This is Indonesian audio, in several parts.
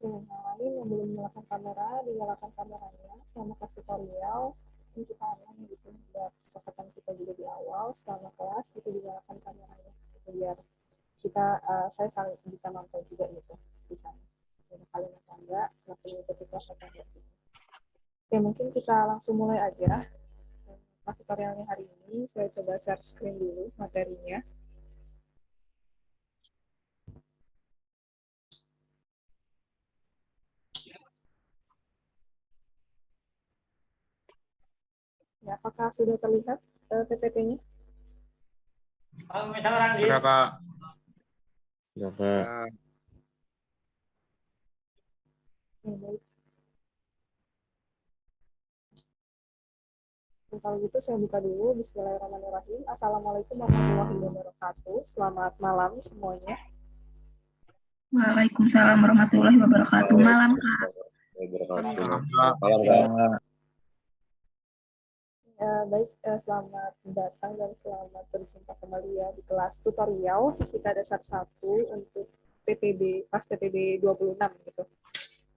Nah, ini yang belum menyalakan kamera, dinyalakan kameranya selama kelas tutorial. Ini kita aman di sini buat kesempatan kita juga di awal selama kelas itu dinyalakan kameranya gitu, biar kita saya saling bisa mantau juga gitu di sana. Misalnya kalian atau enggak, langsung mengikuti kelas atau enggak gitu. Oke, mungkin kita langsung mulai aja. Kelas tutorialnya hari ini saya coba share screen dulu materinya. Ya, apakah sudah terlihat PPT-nya? Sudah, Kak. Ya, Kak. Baik. Kalau gitu saya buka dulu. Bismillahirrahmanirrahim. Assalamualaikum warahmatullahi wabarakatuh. Selamat malam semuanya. Waalaikumsalam warahmatullahi wabarakatuh. Malam, Kak. Malam, Kak. Baik, selamat datang dan selamat berjumpa kembali ya di kelas tutorial Fisika Dasar 1 untuk TPB, pas TPB 26 gitu.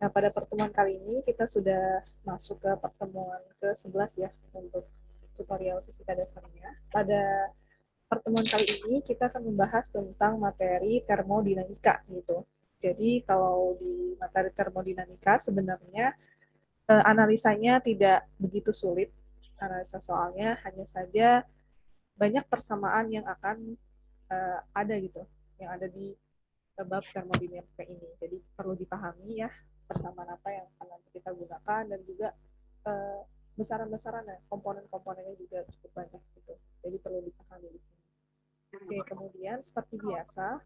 Nah, pada pertemuan kali ini kita sudah masuk ke pertemuan ke-11 ya untuk tutorial Fisika Dasarnya. Pada pertemuan kali ini kita akan membahas tentang materi termodinamika gitu. Jadi kalau di materi termodinamika sebenarnya analisanya tidak begitu sulit. Analisa soalnya hanya saja banyak persamaan yang akan ada gitu, yang ada di bab termodinamika ini. Jadi perlu dipahami ya persamaan apa yang akan nanti kita gunakan dan juga besaran-besaran ya, komponen-komponennya juga cukup banyak gitu. Jadi perlu dipahami di sini. Oke, kemudian seperti biasa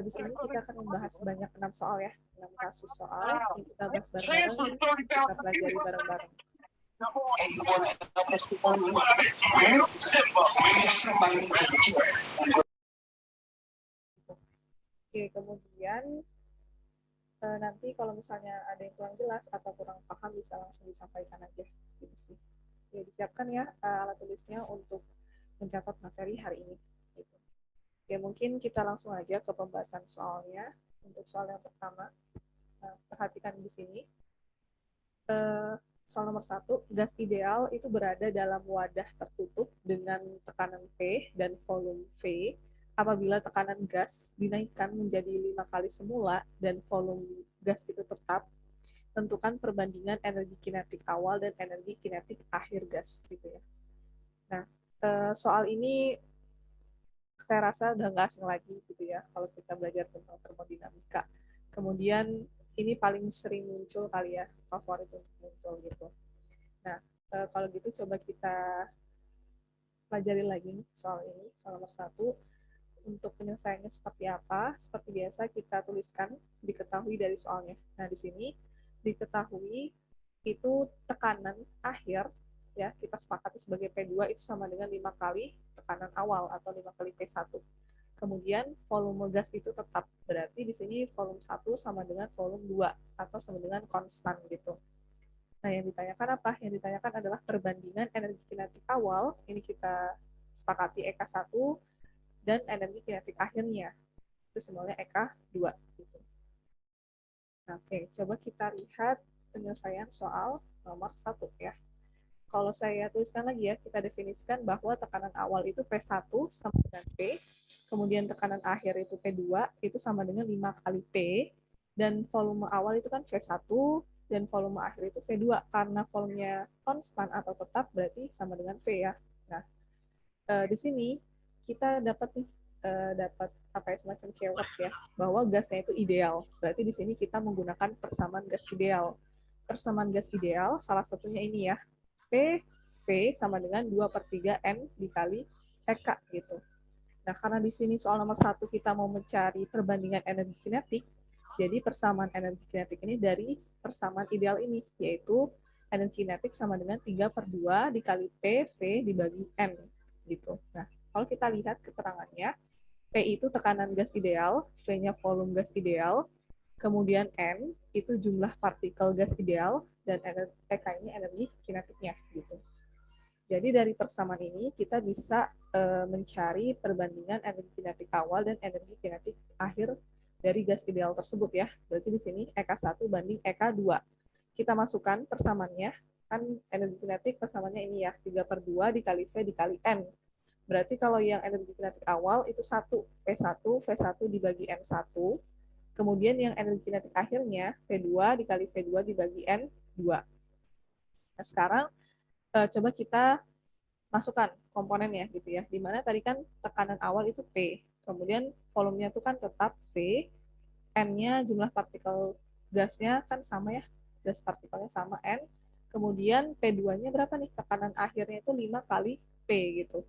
di sini kita akan membahas sebanyak 6 soal ya, 6 kasus soal yang kita bahas bareng-bareng, kita pelajari bareng-bareng. Oke, kemudian nanti kalau misalnya ada yang kurang jelas atau kurang paham bisa langsung disampaikan aja gitu sih. Ya, disiapkan ya alat tulisnya untuk mencatat materi hari ini. Gitu. Oke, mungkin kita langsung aja ke pembahasan soalnya. Untuk soal yang pertama, perhatikan di sini. Soal nomor 1, gas ideal itu berada dalam wadah tertutup dengan tekanan P dan volume V. Apabila tekanan gas dinaikkan menjadi 5 kali semula dan volume gas itu tetap, tentukan perbandingan energi kinetik awal dan energi kinetik akhir gas gitu ya. Nah, soal ini saya rasa udah nggak asing lagi gitu ya kalau kita belajar tentang termodinamika. Kemudian ini paling sering muncul kali ya, favorit untuk muncul gitu. Nah, kalau gitu coba kita pelajari lagi soal ini, soal nomor 1. Untuk penyelesaiannya seperti apa? Seperti biasa kita tuliskan, diketahui dari soalnya. Nah, di sini diketahui itu tekanan akhir, ya kita sepakati sebagai P2 itu sama dengan 5 kali tekanan awal atau 5 kali P1. Kemudian volume gas itu tetap, berarti di sini volume 1 sama dengan volume 2 atau sama dengan konstan gitu. Nah, yang ditanyakan apa? Yang ditanyakan adalah perbandingan energi kinetik awal, ini kita sepakati EK1, dan energi kinetik akhirnya, itu semuanya EK2. Gitu. Nah, oke, coba kita lihat penyelesaian soal nomor 1 ya. Kalau saya tuliskan lagi ya, kita definisikan bahwa tekanan awal itu P1 sama dengan P, kemudian tekanan akhir itu P2, itu sama dengan 5 kali P, dan volume awal itu kan V1, dan volume akhir itu V2. Karena volumenya konstan atau tetap, berarti sama dengan V ya. Nah, di sini kita dapat nih, dapat apa ya, semacam keyword ya, bahwa gasnya itu ideal. Berarti di sini kita menggunakan persamaan gas ideal. Persamaan gas ideal, salah satunya ini ya, PV sama dengan 2/3 N dikali EK gitu. Nah, karena di sini soal nomor 1 kita mau mencari perbandingan energi kinetik, jadi persamaan energi kinetik ini dari persamaan ideal ini, yaitu energi kinetik sama dengan 3/2 dikali PV dibagi N gitu. Nah, kalau kita lihat keterangannya, P itu tekanan gas ideal, V-nya volume gas ideal, kemudian N itu jumlah partikel gas ideal, dan EK ini energi kinetiknya gitu. Jadi dari persamaan ini kita bisa mencari perbandingan energi kinetik awal dan energi kinetik akhir dari gas ideal tersebut ya. Berarti di sini EK1 banding EK2. Kita masukkan persamaannya, kan energi kinetik persamaannya ini ya, 3/2 dikali V dikali N. Berarti kalau yang energi kinetik awal itu 1, P1, V1 dibagi N1. Kemudian yang energi kinetik akhirnya V2 dikali V2 dibagi N2. Nah, sekarang coba kita masukkan komponennya gitu ya. Dimana tadi kan tekanan awal itu P. Kemudian volumenya itu kan tetap V. N-nya jumlah partikel gasnya kan sama ya. Gas partikelnya sama N. Kemudian P2-nya berapa nih? Tekanan akhirnya itu 5 kali P gitu.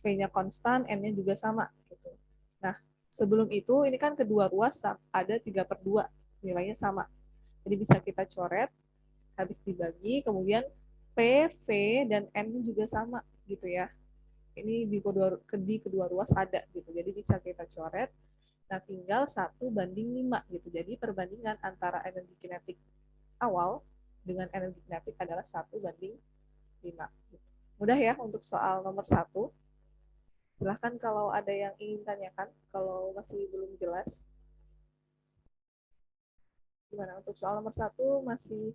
V-nya konstan, N-nya juga sama gitu. Nah, sebelum itu ini kan kedua ruas ada 3/2 nilainya sama. Jadi bisa kita coret, habis dibagi, kemudian P, V, dan N juga sama gitu ya. Ini di kedua ruas ada gitu. Jadi bisa kita coret. Nah, tinggal 1/5 gitu. Jadi perbandingan antara energi kinetik awal dengan energi kinetik adalah 1/5. Mudah ya untuk soal nomor 1. Silahkan kalau ada yang ingin tanyakan, kalau masih belum jelas. Gimana untuk soal nomor 1 masih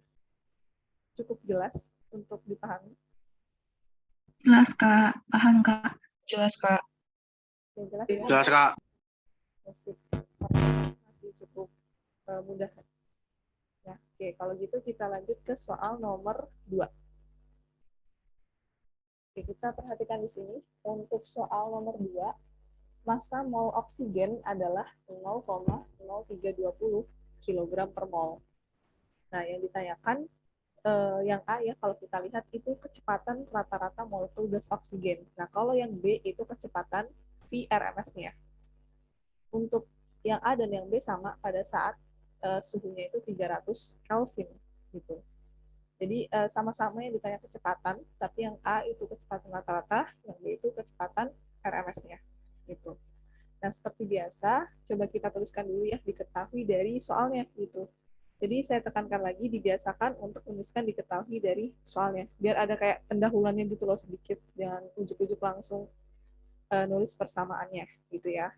cukup jelas untuk dipahami? Jelas, Kak. Paham, Kak. Jelas, Kak. Ya, jelas ya? Jelas, Kak. Masih cukup mudah. Ya, oke, kalau gitu kita lanjut ke soal nomor 2. Oke, kita perhatikan di sini. Untuk soal nomor 2, massa mol oksigen adalah 0,0320 kg per mol. Nah, yang ditanyakan yang A ya, kalau kita lihat itu kecepatan rata-rata molekul gas oksigen. Nah, kalau yang B itu kecepatan VRMS-nya. Untuk yang A dan yang B sama pada saat suhunya itu 300 Kelvin gitu. Jadi sama-sama yang ditanya kecepatan, tapi yang A itu kecepatan rata-rata, yang B itu kecepatan RMS-nya gitu. Nah, seperti biasa, coba kita tuliskan dulu ya, diketahui dari soalnya gitu. Jadi saya tekankan lagi, dibiasakan untuk menuliskan diketahui dari soalnya. Biar ada kayak pendahuluannya gitu loh sedikit, jangan ujuk-ujuk langsung nulis persamaannya gitu ya.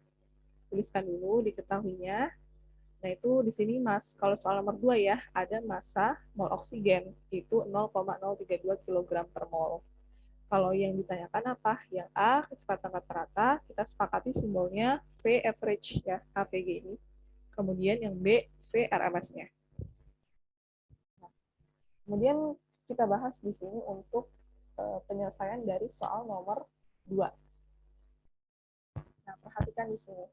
Tuliskan dulu diketahuinya. Nah, itu di sini kalau soal nomor 2 ya, ada massa mol oksigen, itu 0,032 kg per mol. Kalau yang ditanyakan apa? Yang A, kecepatan rata-rata, kita sepakati simbolnya V average ya, AVG ini. Kemudian yang B, V RMS-nya. Nah, kemudian kita bahas di sini untuk penyelesaian dari soal nomor 2. Nah, perhatikan di sini.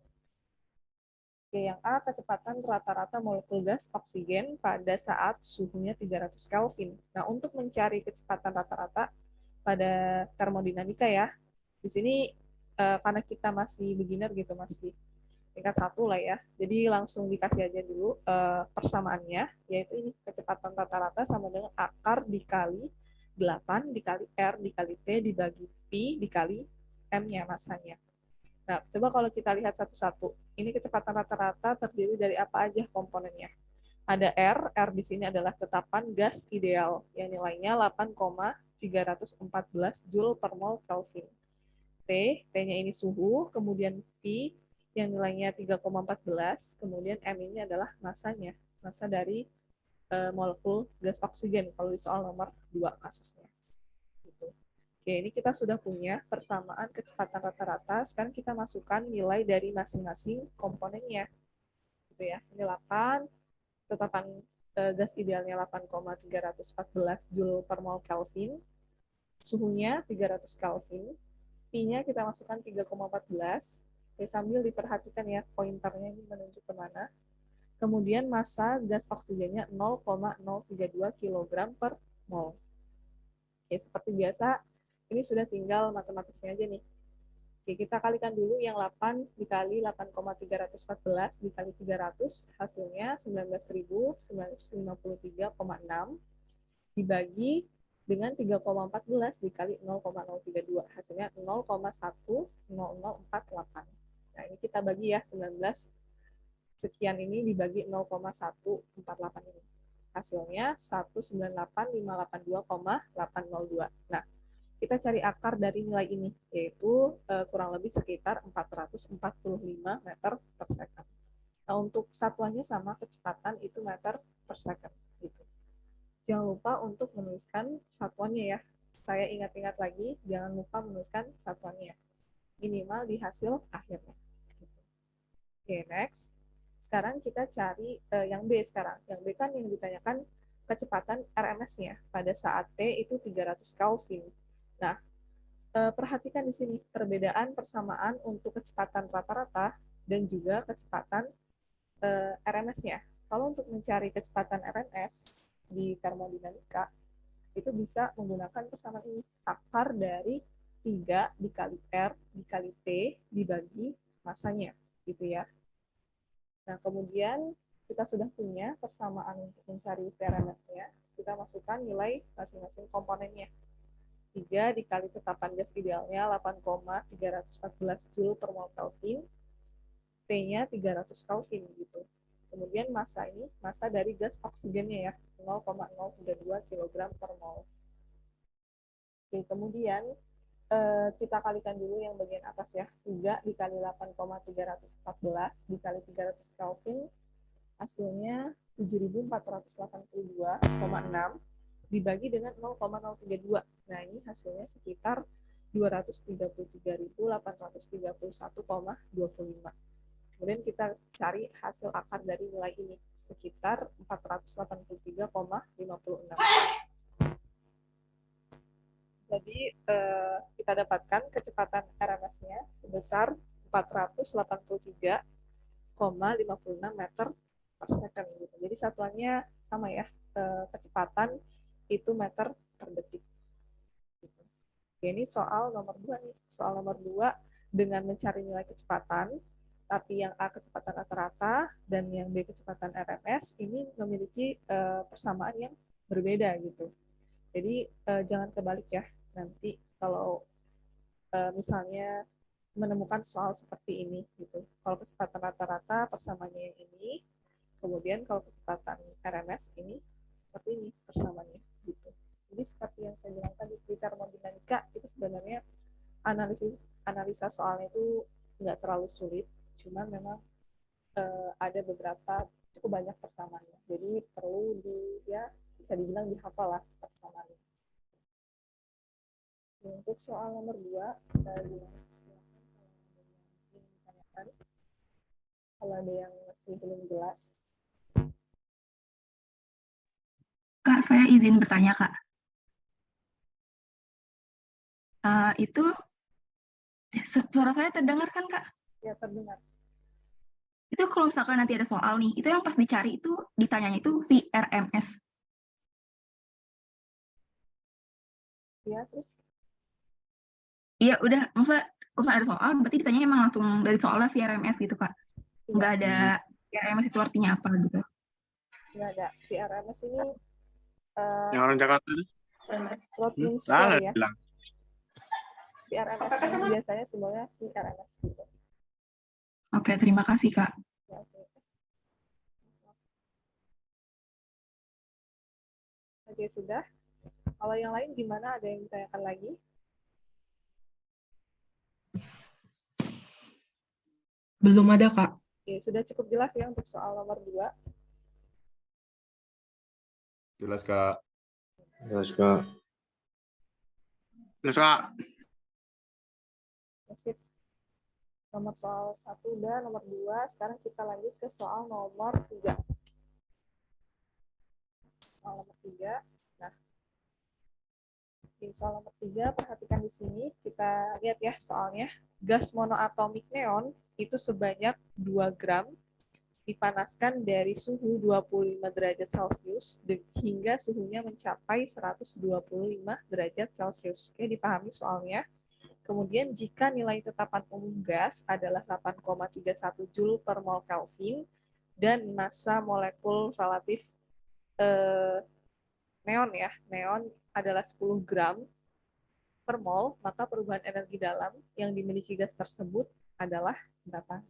Oke, yang A, kecepatan rata-rata molekul gas oksigen pada saat suhunya 300 Kelvin. Nah, untuk mencari kecepatan rata-rata pada termodinamika ya, di sini karena kita masih beginner gitu, masih tingkat 1 lah ya, jadi langsung dikasih aja dulu persamaannya, yaitu ini kecepatan rata-rata sama dengan akar dikali 8 dikali R dikali T dibagi Pi dikali M-nya masanya. Nah, coba kalau kita lihat satu-satu. Ini kecepatan rata-rata terdiri dari apa aja komponennya. Ada R di sini adalah tetapan gas ideal, yang nilainya 8,314 Joule per mol Kelvin. T-nya ini suhu, kemudian Pi, yang nilainya 3,14, kemudian M ini adalah massanya, massa dari molekul gas oksigen, kalau di soal nomor 2 kasusnya. Gitu. Oke, ini kita sudah punya persamaan kecepatan rata-rata. Sekarang kita masukkan nilai dari masing-masing komponennya. Gitu ya. Ini 8, tetapan gas idealnya 8,314 Joule per mol Kelvin. Suhunya 300 Kelvin. Pi-nya kita masukkan 3,14. Oke, sambil diperhatikan ya, pointernya ini menunjuk kemana. Kemudian massa gas oksigennya 0,032 kg per mol. Oke, seperti biasa, ini sudah tinggal matematisnya aja nih. Oke, kita kalikan dulu yang 8 dikali 8,314 dikali 300, hasilnya 19.953,6 dibagi dengan 3,14 dikali 0,032, hasilnya 0,10048. Nah, ini kita bagi ya, 19 sekian ini dibagi 0,148 ini. Hasilnya 198.582,802. Nah, kita cari akar dari nilai ini, yaitu kurang lebih sekitar 445 meter per second. Nah, untuk satuannya sama, kecepatan itu meter per second. Gitu. Jangan lupa untuk menuliskan satuannya ya. Saya ingat-ingat lagi, jangan lupa menuliskan satuannya. Minimal di hasil akhirnya. Gitu. Oke, next. Sekarang kita cari yang B sekarang. Yang B kan yang ditanyakan kecepatan RMS-nya pada saat T itu 300 Kelvin. Nah, perhatikan di sini perbedaan persamaan untuk kecepatan rata-rata dan juga kecepatan RMS-nya. Kalau untuk mencari kecepatan RMS di termodinamika, itu bisa menggunakan persamaan ini. Akar dari 3 dikali R dikali T dibagi masanya. Gitu ya. Nah, kemudian kita sudah punya persamaan untuk mencari VRMS-nya. Kita masukkan nilai masing-masing komponennya. 3 dikali tetapan gas idealnya 8,314 Joule per mol Kelvin, T-nya 300 Kelvin gitu. Kemudian massa ini, massa dari gas oksigennya ya, 0,032 kg per mol. Oke, kemudian kita kalikan dulu yang bagian atas ya. 3 dikali 8,314 dikali 300 Kelvin, hasilnya 7.482,6 dibagi dengan 0,032. Nah, ini hasilnya sekitar 233.831,25. Kemudian kita cari hasil akar dari nilai ini, sekitar 483,56. Jadi, kita dapatkan kecepatan RMS-nya sebesar 483,56 meter per second. Gitu. Jadi satuannya sama ya, kecepatan itu meter per detik. Gitu. Oke, ini soal nomor 2 nih. Soal nomor 2 dengan mencari nilai kecepatan, tapi yang A kecepatan rata-rata dan yang B kecepatan RMS ini memiliki persamaan yang berbeda gitu. Jadi jangan kebalik ya. Nanti kalau misalnya menemukan soal seperti ini gitu. Kalau kecepatan rata-rata persamaannya yang ini, kemudian kalau kecepatan RMS ini seperti ini persamaannya gitu. Jadi seperti yang saya bilang tadi di termodinamika itu sebenarnya analisa soalnya itu nggak terlalu sulit, cuma memang ada beberapa cukup banyak persamaannya. Jadi perlu bisa dibilang dihafal lah persamaannya. Untuk soal nomor 2, kalau ada yang masih belum jelas. Kak, saya izin bertanya, Kak. Itu suara saya terdengar kan, Kak? Ya, terdengar. Itu kalau misalkan nanti ada soal nih, itu yang pas dicari itu ditanyanya itu VRMS. Ya, terus? Iya, udah. Maksudnya kalau ada soal, berarti ditanya emang langsung dari soalnya VRMS gitu, Kak? Nggak ada VRMS itu artinya apa gitu? Nggak ada. VRMS ini Yang orang Jakarta itu? load mean square ya. VRMS ini biasanya simbolnya VRMS gitu. Oke, terima kasih, Kak. Ya, oke. Oke, sudah. Kalau yang lain gimana? Ada yang ditanyakan lagi? Belum ada, Kak. Oke, sudah cukup jelas ya untuk soal nomor 2. Jelas, Kak. Jelas, Kak. Jelas, Kak. Sip. Nomor soal 1 udah, nomor 2. Sekarang kita lanjut ke soal nomor 3. Soal nomor 3. Nah, di soal nomor 3, perhatikan di sini. Kita lihat ya soalnya. Gas monoatomik neon itu sebanyak 2 gram dipanaskan dari suhu 25 derajat Celcius hingga suhunya mencapai 125 derajat Celcius. Oke, dipahami soalnya. Kemudian jika nilai tetapan umum gas adalah 8,31 Joule per mol Kelvin dan massa molekul relatif neon ya, neon adalah 10 gram per mol, maka perubahan energi dalam yang dimiliki gas tersebut adalah berapa?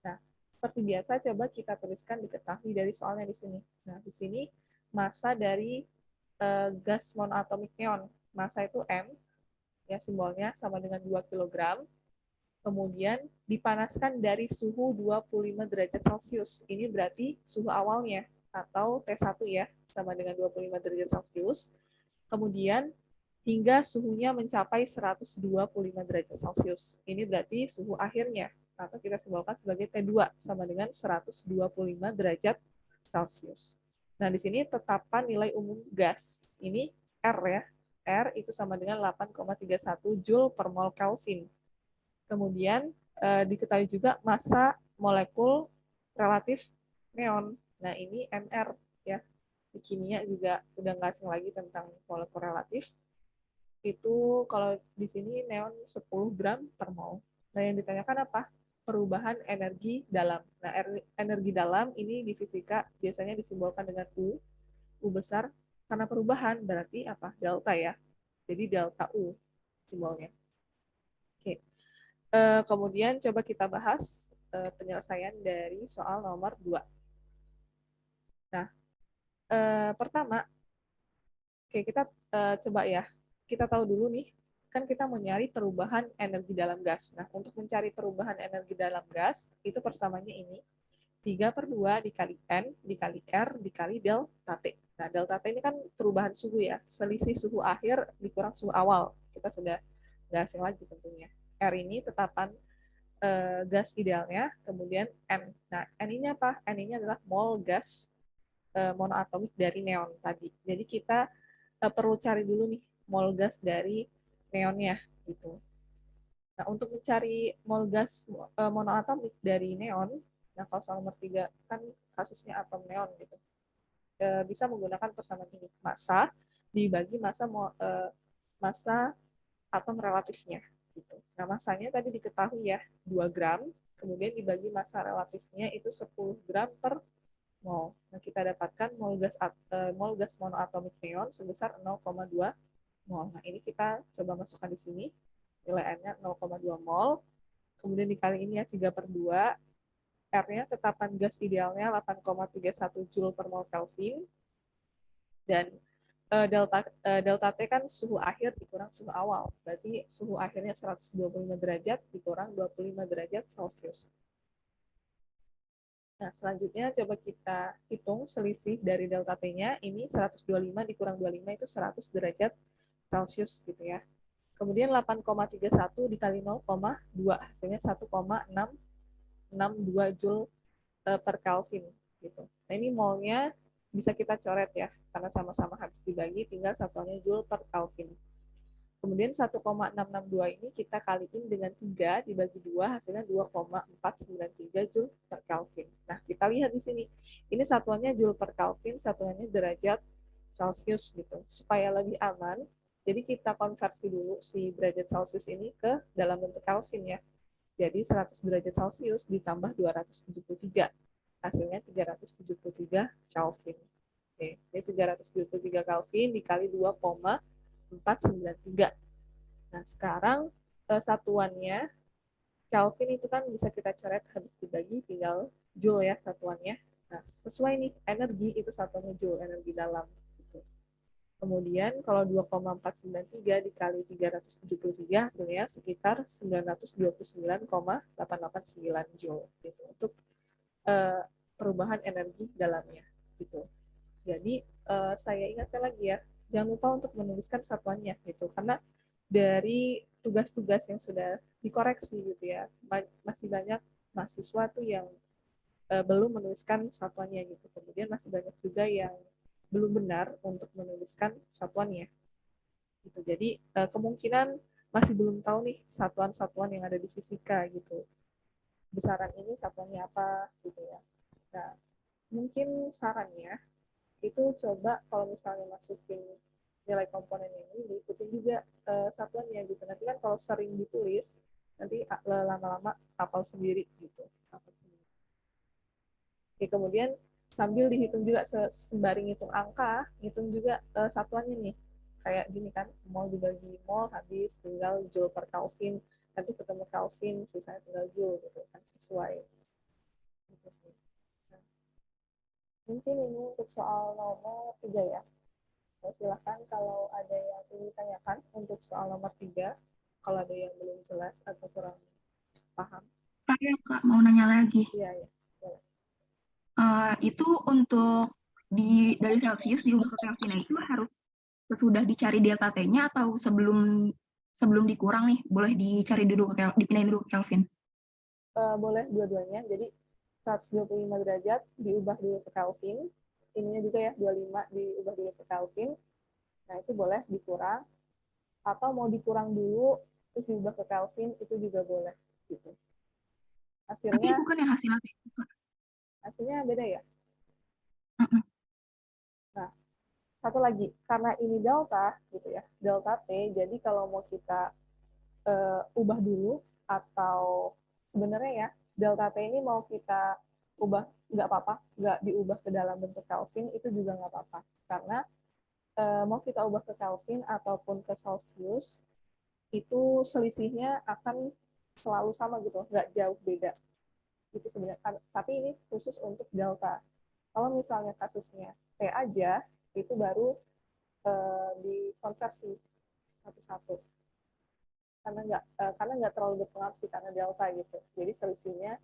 Nah, seperti biasa coba kita tuliskan diketahui dari soalnya di sini. Nah, di sini massa dari gas monoatomik neon, massa itu M, ya simbolnya sama dengan 2 kg. Kemudian dipanaskan dari suhu 25 derajat Celcius. Ini berarti suhu awalnya, atau T1 ya, sama dengan 25 derajat Celcius. Kemudian hingga suhunya mencapai 125 derajat Celcius. Ini berarti suhu akhirnya, atau kita simbolkan sebagai T2, sama dengan 125 derajat Celcius. Nah, di sini tetapan nilai umum gas. Ini R ya. R itu sama dengan 8,31 Joule per mol Kelvin. Kemudian diketahui juga massa molekul relatif neon. Nah, ini MR ya. Di kimia juga udah nggak asing lagi tentang molekul relatif. Itu kalau di sini neon 10 gram per mol. Nah, yang ditanyakan apa? Perubahan energi dalam. Nah, energi dalam ini di fisika biasanya disimbolkan dengan U besar. Karena perubahan berarti apa? Delta ya. Jadi delta U simbolnya. Oke. Kemudian coba kita bahas penyelesaian dari soal nomor 2. Nah, pertama, oke, kita coba ya, kita tahu dulu nih, kan kita mau nyari perubahan energi dalam gas. Nah, untuk mencari perubahan energi dalam gas, itu persamaannya ini, 3/2 dikali N, dikali R, dikali delta T. Nah, delta T ini kan perubahan suhu ya, selisih suhu akhir dikurang suhu awal. Kita sudah nggak asing lagi tentunya. R ini tetapan gas idealnya, kemudian N. Nah, N ini apa? N ini adalah mol gas monoatomik dari neon tadi. Jadi kita perlu cari dulu nih mol gas dari neonnya gitu. Nah, untuk mencari mol gas monoatomik dari neon, nah kalau soal nomor 3 kan kasusnya atom neon gitu. Bisa menggunakan persamaan ini, massa dibagi massa atom relatifnya gitu. Nah, massanya tadi diketahui ya 2 gram, kemudian dibagi massa relatifnya itu 10 gram per mol. Nah, kita dapatkan mol gas monoatomik neon sebesar 0,2 mol. Nah, ini kita coba masukkan di sini. Nilai N-nya 0,2 mol. Kemudian dikali ini ya 3/2. R-nya tetapan gas idealnya 8,31 Joule per mol Kelvin. Dan delta T kan suhu akhir dikurang suhu awal. Berarti suhu akhirnya 125 derajat dikurang 25 derajat Celcius. Nah, selanjutnya coba kita hitung selisih dari delta T-nya. Ini 125 dikurang 25 itu 100 derajat Celcius gitu ya. Kemudian 8,31 dikali 0,2 hasilnya 1,662 Joule per Kelvin gitu. Nah, ini molnya bisa kita coret ya, karena sama-sama habis dibagi, tinggal satuannya Joule per Kelvin. Kemudian 1,662 ini kita kaliin dengan 3 dibagi 2, hasilnya 2,493 Joule per Kelvin. Nah, kita lihat di sini. Ini satuannya Joule per Kelvin, satuannya derajat Celcius gitu. Supaya lebih aman, jadi kita konversi dulu si derajat Celcius ini ke dalam bentuk Kelvin ya. Jadi 100 derajat Celcius ditambah 273. Hasilnya 373 Kelvin. Oke, ini 373 Kelvin dikali 2,493. Nah, sekarang satuannya Kelvin itu kan bisa kita coret habis dibagi tinggal Joule ya satuannya. Nah, sesuai nih energi itu satuannya Joule, energi dalam. Gitu. Kemudian kalau 2,493 dikali 373 hasilnya sekitar 929,889 Joule gitu untuk perubahan energi dalamnya gitu. Jadi saya ingatkan lagi ya, jangan lupa untuk menuliskan satuannya gitu, karena dari tugas-tugas yang sudah dikoreksi gitu ya, masih banyak mahasiswa tuh yang belum menuliskan satuannya gitu. Kemudian masih banyak juga yang belum benar untuk menuliskan satuannya. Gitu. Jadi kemungkinan masih belum tahu nih satuan-satuan yang ada di fisika gitu. Besaran ini satuannya apa gitu ya. Nah, mungkin sarannya itu coba kalau misalnya masukin nilai komponen ini diikutin juga satuannya gitu. Nanti kan kalau sering ditulis nanti lama-lama hafal sendiri gitu. Hafal sendiri. Oke, kemudian sambil dihitung juga sembari ngitung angka, ngitung juga satuannya nih. Kayak gini kan, mol dibagi mol habis tinggal Joule per Kelvin. Nanti ketemu Kelvin, sisanya tinggal Joule gitu kan sesuai. Gitu sih. Nah, mungkin ini untuk soal nomor 3 ya. Silahkan kalau ada yang ingin ditanyakan untuk soal nomor 3, kalau ada yang belum jelas atau kurang Paham? Saya Kak mau nanya lagi. Iya, iya. Boleh. Itu untuk dari Celsius diubah ke Kelvin itu harus sesudah dicari delta T-nya atau sebelum dikurang nih, boleh dicari dulu dipindahin dulu ke Kelvin. Boleh dua-duanya. Jadi 125 derajat diubah dulu ke Kelvin. Ininya juga ya 25 diubah dulu ke Kelvin. Nah, itu boleh dikurang atau mau dikurang dulu terus diubah ke Kelvin itu juga boleh gitu. Tapi Hasilnya bukan yang hasilnya itu, Kak. hasilnya beda ya. Mm-mm. Nah, satu lagi karena ini delta gitu ya, delta T. Jadi kalau mau kita ubah dulu atau sebenarnya ya delta T ini mau kita ubah nggak apa-apa, nggak diubah ke dalam bentuk Kelvin itu juga nggak apa-apa karena mau kita ubah ke Kelvin ataupun ke Celsius itu selisihnya akan selalu sama gitu, nggak jauh beda. Itu sebenarnya, tapi ini khusus untuk delta. Kalau misalnya kasusnya T aja, itu baru dikonversi satu-satu. Karena nggak terlalu berpengaruh sih karena delta gitu. Jadi selisihnya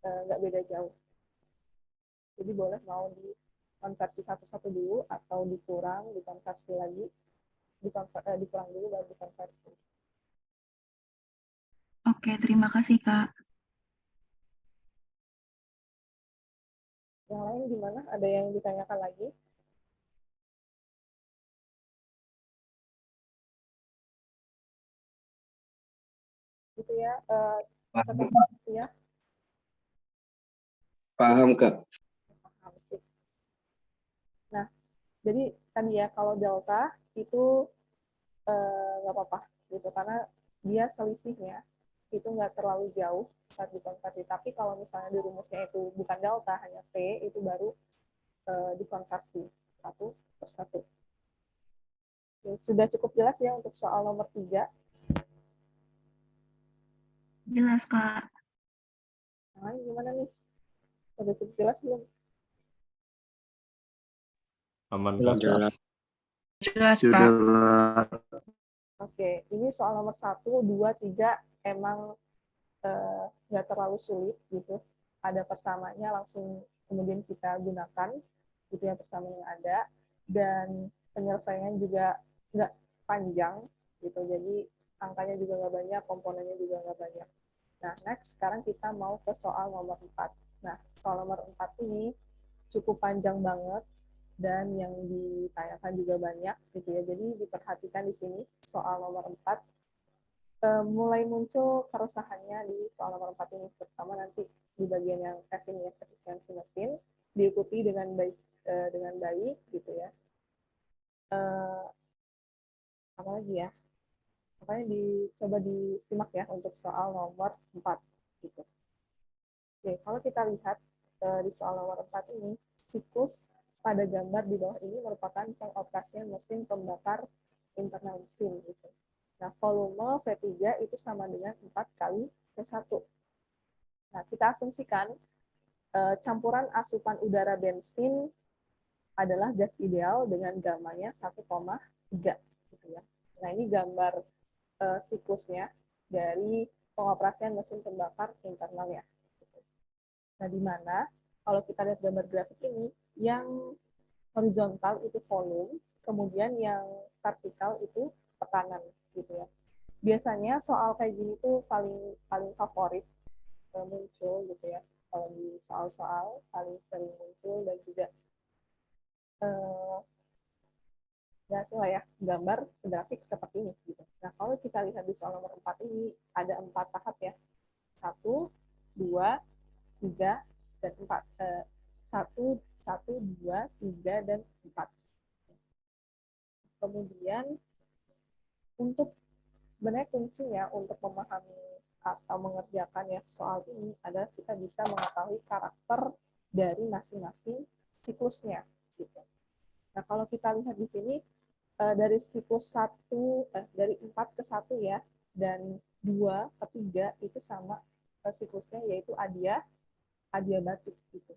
nggak beda jauh. Jadi boleh mau dikonversi satu-satu dulu atau dikurang, dikonversi lagi, dikurang dulu baru dikonversi. Oke, terima kasih Kak. Yang lain gimana? Ada yang ditanyakan lagi? Gitu ya. Ya. Paham, Kak. Paham sih. Nah, jadi tadi ya kalau delta itu nggak apa-apa gitu karena dia selisihnya itu nggak terlalu jauh saat dikonversi. Tapi kalau misalnya di rumusnya itu bukan delta hanya T itu baru dikonversi satu persatu. Sudah cukup jelas ya untuk soal nomor 3. Jelas Kak. Nah, gimana nih? Sudah cukup jelas belum? Aman, Jelas, Kak. Kak. Jelas, Kak. Oke, ini soal nomor 1, 2, 3 emang nggak terlalu sulit gitu. Ada persamanya langsung kemudian kita gunakan gitu ya persamaan yang ada dan penyelesaiannya juga nggak panjang gitu. Jadi angkanya juga nggak banyak, komponennya juga nggak banyak. Nah, next sekarang kita mau ke soal nomor 4. Nah, soal nomor 4 ini cukup panjang banget dan yang ditanyakan juga banyak gitu ya. Jadi diperhatikan di sini soal nomor 4 mulai muncul keresahannya di soal nomor 4 ini, terutama nanti di bagian yang Kevin ya, efisiensi mesin, diikuti dengan baik gitu ya. Apa lagi ya? Makanya coba disimak ya untuk soal nomor 4 gitu. Oke, kalau kita lihat di soal nomor 4 ini, siklus pada gambar di bawah ini merupakan pengoperasian mesin pembakar internal mesin gitu. Nah, volume V3 itu sama dengan 4 kali V1. Nah, kita asumsikan campuran asupan udara bensin adalah gas ideal dengan gamanya 1,3 gitu ya. Nah, ini gambar siklusnya dari pengoperasian mesin pembakar internal ya. Nah, di mana kalau kita lihat gambar grafik ini, yang horizontal itu volume, kemudian yang vertikal itu tekanan gitu ya. Biasanya soal kayak gini tuh paling paling favorit muncul gitu ya. Kalau di soal-soal paling sering muncul dan juga eh, hasil ya gambar grafik seperti ini gitu. Nah, kalau kita lihat di soal nomor 4 ini ada 4 tahap ya. 1, 2, 3, dan 4. 1, 1, 2, 3, dan 4. Kemudian untuk sebenarnya kuncinya untuk memahami atau mengerjakan ya soal ini adalah kita bisa mengetahui karakter dari masing-masing siklusnya gitu. Nah, kalau kita lihat di sini dari siklus dari 4 ke 1 ya, dan 2 ke 3 itu sama siklusnya yaitu adiabatik gitu.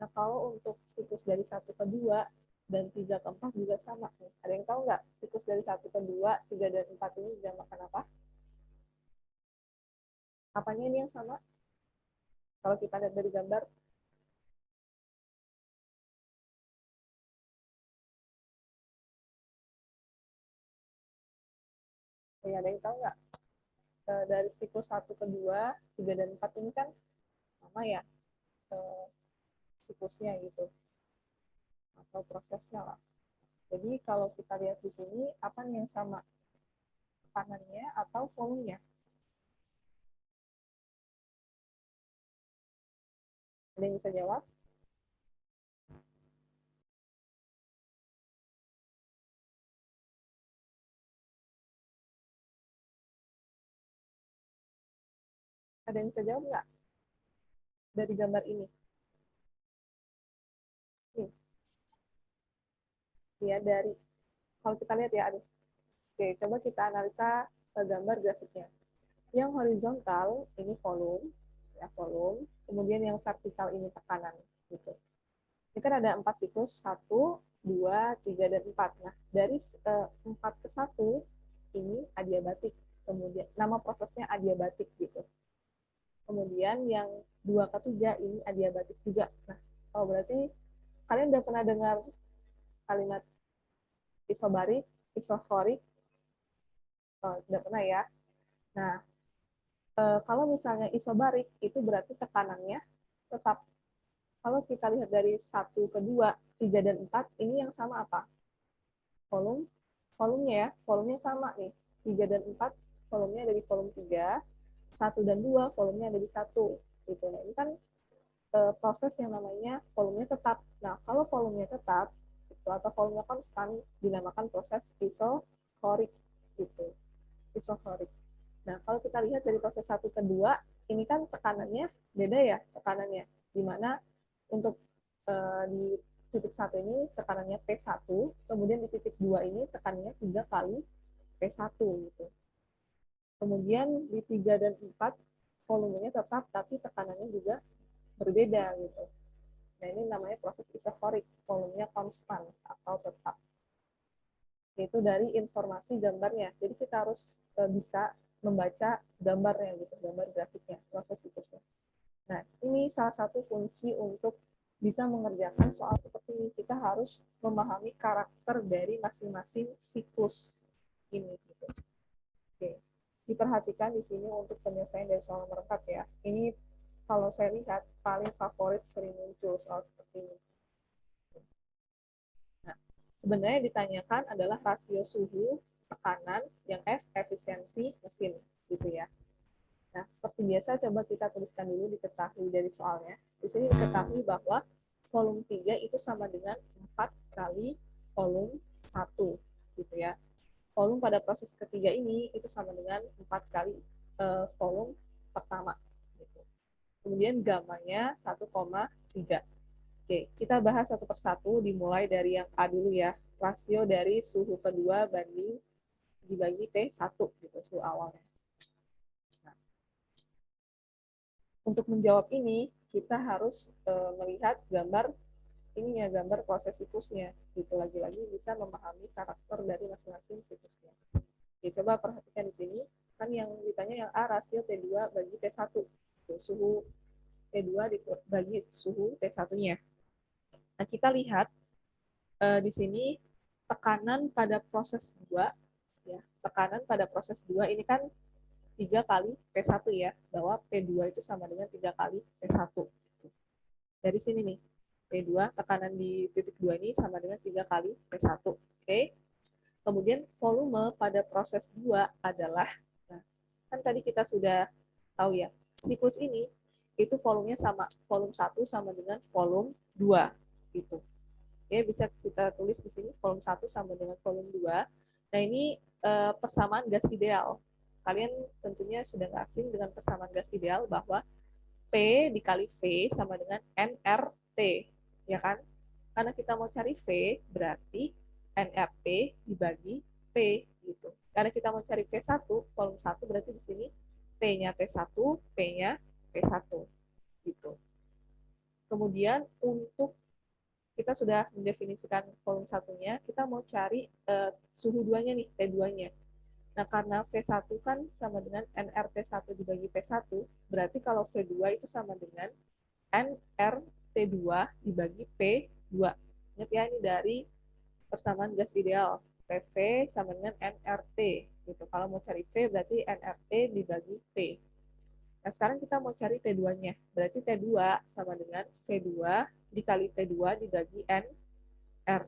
Nah, kalau untuk siklus dari 1 ke 2 dan 3 ke 4 juga sama. Ada yang tahu nggak siklus dari 1 ke 2, 3 dan 4 ini dinamakan apa? Apanya ini yang sama? Kalau kita lihat dari gambar, ya, ada yang tahu nggak? Dari siklus 1 ke 2, 3 dan 4 ini kan sama ya siklusnya gitu, atau prosesnya lah. Jadi kalau kita lihat di sini, apa nih yang sama? Tekanannya atau volumenya? Ada yang bisa jawab? Ada yang bisa jawab nggak dari gambar ini? Nih, ya dari, kalau kita lihat ya, aduh. Oke, coba kita analisa gambar grafiknya. Yang horizontal ini volume, ya volume. Kemudian yang vertikal ini tekanan, gitu. Ini kan ada 4 siklus, 1, 2, 3, dan 4. Nah, dari 4 ke 1, ini adiabatik. Kemudian, nama prosesnya adiabatik, gitu. Kemudian yang 2 ke 3, ini adiabatik juga. Nah, oh berarti kalian udah pernah dengar kalimat isobarik, isoforik? Oh, udah pernah ya? Nah, kalau misalnya isobarik, itu berarti tekanannya tetap. Kalau kita lihat dari 1 ke 2, 3, dan 4, ini yang sama apa? Volume, volumenya ya, volumenya sama nih. 3 dan 4, volumenya ada di volume 3, 1 dan 2, volumenya ada di 1. Gitu. Nah, ini kan proses yang namanya volumenya tetap. Nah, kalau volumenya tetap, itu, atau volumenya konstan, dinamakan proses isokorik. Gitu. Isokorik. Nah, kalau kita lihat dari proses 1 ke 2, ini kan tekanannya beda ya, tekanannya. Di mana untuk di titik 1 ini tekanannya P1, kemudian di titik 2 ini tekanannya 3 kali P1 gitu. Kemudian di 3 dan 4 volumenya tetap, tapi tekanannya juga berbeda gitu. Nah, ini namanya proses isokorik, volumenya konstan atau tetap. Itu dari informasi gambarnya. Jadi kita harus bisa membaca gambarnya gitu, gambar grafiknya, proses siklusnya. Nah, ini salah satu kunci untuk bisa mengerjakan soal seperti ini. Kita harus memahami karakter dari masing-masing siklus ini. Gitu. Oke. Diperhatikan di sini untuk penyelesaian dari soal nomor 4 ya. Ini kalau saya lihat paling favorit sering muncul soal seperti ini. Nah, sebenarnya ditanyakan adalah rasio suhu, tekanan, yang F, efisiensi mesin, gitu ya. Nah, seperti biasa, coba kita tuliskan dulu diketahui dari soalnya. Di sini diketahui bahwa volume 3 itu sama dengan 4 kali volume 1, gitu ya. Volume pada proses ketiga ini itu sama dengan 4 kali volume pertama. Gitu. Kemudian gamanya 1,3. Oke, kita bahas satu persatu, dimulai dari yang A dulu ya. Rasio dari suhu kedua banding dibagi T1, gitu, suhu awalnya. Nah, untuk menjawab ini, kita harus melihat gambar ini ya, gambar proses siklusnya. Gitu, lagi-lagi bisa memahami karakter dari masing-masing siklusnya. Oke, coba perhatikan di sini. Kan yang ditanya yang A, rasio T2 bagi T1. Tuh, suhu T2 dibagi suhu T1-nya. Nah, kita lihat di sini tekanan pada proses 2, ya, tekanan pada proses 2 ini kan 3 kali P1 ya, bahwa P2 itu sama dengan 3 kali P1. Dari sini nih, P2, tekanan di titik 2 ini sama dengan 3 kali P1. Oke. Kemudian volume pada proses 2 adalah, nah, kan tadi kita sudah tahu ya, siklus ini itu volumenya sama, volume 1 sama dengan volume 2 gitu. Ya, bisa kita tulis di sini volume 1 sama dengan volume 2. Nah, ini persamaan gas ideal. Kalian tentunya sudah nggak asing dengan persamaan gas ideal bahwa P dikali V sama dengan nRT, ya kan? Karena kita mau cari V, berarti nRT dibagi P gitu. Karena kita mau cari V1, volume 1, berarti di sini T-nya T1, P-nya P1 gitu. Kemudian untuk kita sudah mendefinisikan volume 1-nya, kita mau cari suhu 2-nya nih, T2-nya. Nah, karena V1 kan sama dengan nRT1 dibagi P1, berarti kalau V2 itu sama dengan nRT2 dibagi P2. Ingat ya, ini dari persamaan gas ideal. PV sama dengan nRT. Gitu. Kalau mau cari V berarti nRT dibagi P. Nah, sekarang kita mau cari T2-nya. Berarti T2 sama dengan V2 dikali T2 dibagi NR.